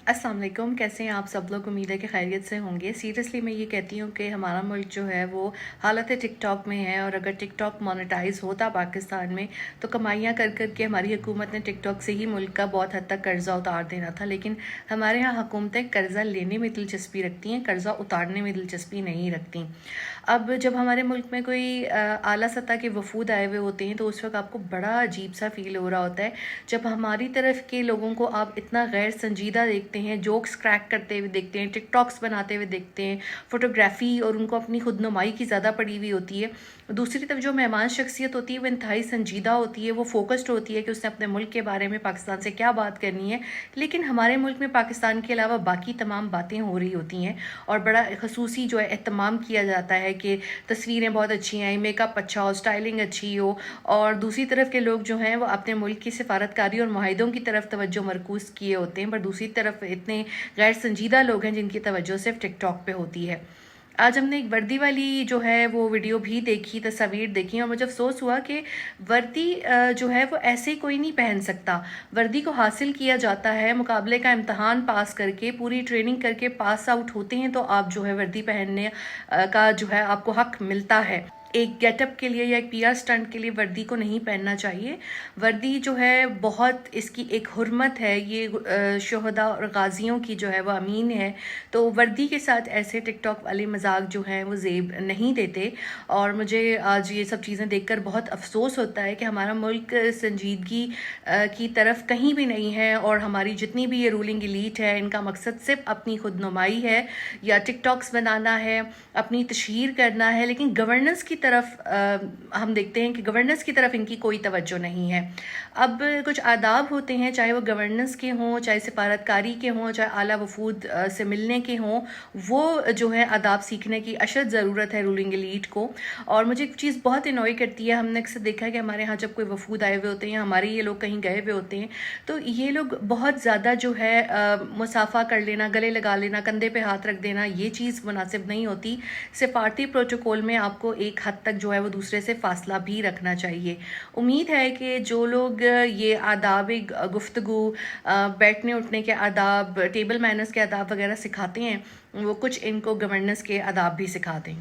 अस्सलाम वालेकुम। कैसे हैं आप सब लोग? उम्मीद है कि खैरियत से होंगे। सीरियसली मैं ये कहती हूँ कि हमारा मुल्क जो है वो हालत टिकटॉक में है, और अगर टिकटॉक मोनेटाइज होता पाकिस्तान में तो कमाइयाँ कर कर के हमारी हुकूमत ने टिकटॉक से ही मुल्क का बहुत हद तक कर्ज़ा उतार देना था। लेकिन हमारे यहाँ हुकूमतें कर्ज़ा लेने में दिलचस्पी रखती हैं, कर्ज़ा उतारने में दिलचस्पी नहीं रखती। अब जब हमारे मुल्क में कोई आला सतह के वफूद आए हुए होते हैं तो उस वक्त आपको बड़ा अजीब सा फील हो रहा होता है जब हमारी तरफ के लोगों को आप इतना गैर संजीदा देखते हैं, जोक्स क्रैक करते हुए देखते हैं, टिकटॉक्स बनाते हुए देखते हैं, फोटोग्राफी और उनको अपनी खुदनुमाई की ज़्यादा पड़ी हुई होती है। दूसरी तरफ जो मेहमान शख्सियत होती है वो इंतहाई संजीदा होती है, वो फोकस्ड होती है कि उसने अपने मुल्क के बारे में पाकिस्तान से क्या बात करनी है। लेकिन हमारे मुल्क में पाकिस्तान के अलावा बाकी तमाम बातें हो रही होती हैं और बड़ा खसूसी जो है एहतमाम किया जाता है कि तस्वीरें बहुत अच्छी आएँ, मेकअप अच्छा हो, स्टाइलिंग अच्छी हो, और दूसरी तरफ के लोग जो हैं वो अपने मुल्क की सिफारतकारी और मुआहिदों की तरफ तवज्जो मरकूज़ किए होते हैं, पर दूसरी तरफ इतने गैर संजीदा लोग हैं जिनकी तवज्जो सिर्फ टिकटॉक पे होती है। आज हमने एक वर्दी वाली जो है वो वीडियो भी देखी, तस्वीर देखी, और मुझे अफसोस हुआ कि वर्दी जो है वो ऐसे कोई नहीं पहन सकता। वर्दी को हासिल किया जाता है मुकाबले का इम्तहान पास करके, पूरी ट्रेनिंग करके पास आउट होते हैं तो आप जो है वर्दी पहनने का जो है आपको हक मिलता है। एक गेटअप के लिए या एक पीआर स्टंट के लिए वर्दी को नहीं पहनना चाहिए। वर्दी जो है बहुत इसकी एक हुर्मत है, ये शोहदा और गाजियों की जो है वो अमीन है, तो वर्दी के साथ ऐसे टिकटॉक वाले मजाक जो हैं वो जेब नहीं देते। और मुझे आज ये सब चीज़ें देखकर बहुत अफसोस होता है कि हमारा मुल्क संजीदगी की तरफ कहीं भी नहीं है, और हमारी जितनी भी ये रूलिंग इलीट है इनका मकसद सिर्फ अपनी खुदनुमाई है या टिकटॉक्स बनाना है, अपनी तशहीर करना है, लेकिन गवर्नेंस की तरफ हम देखते हैं कि गवर्नेंस की तरफ इनकी कोई तवज्जो नहीं है। अब कुछ आदाब होते हैं, चाहे वो गवर्नेंस के हों, चाहे सिफारतकारी के हों, चाहे आला वफूद से मिलने के हों, वो जो है आदाब सीखने की अशद ज़रूरत है रूलिंग एलीट को। और मुझे एक चीज़ बहुत इनॉय करती है, हमने अक्सर देखा है कि हमारे यहाँ जब कोई वफूद आए हुए होते हैं, हमारे ये लोग कहीं गए हुए होते हैं, तो ये लोग बहुत ज़्यादा जो है मुसाफा कर लेना, गले लगा लेना, कंधे पे हाथ रख देना, ये चीज़ मुनासिब नहीं होती। सिफारती प्रोटोकॉल में आपको एक हद तक जो है वो दूसरे से फासला भी रखना चाहिए। उम्मीद है कि जो लोग ये आदाब गुफ्तगू, बैठने उठने के आदाब, टेबल मैनर्स के आदाब वगैरह सिखाते हैं, वो कुछ इनको गवर्नेंस के आदाब भी सिखा दें।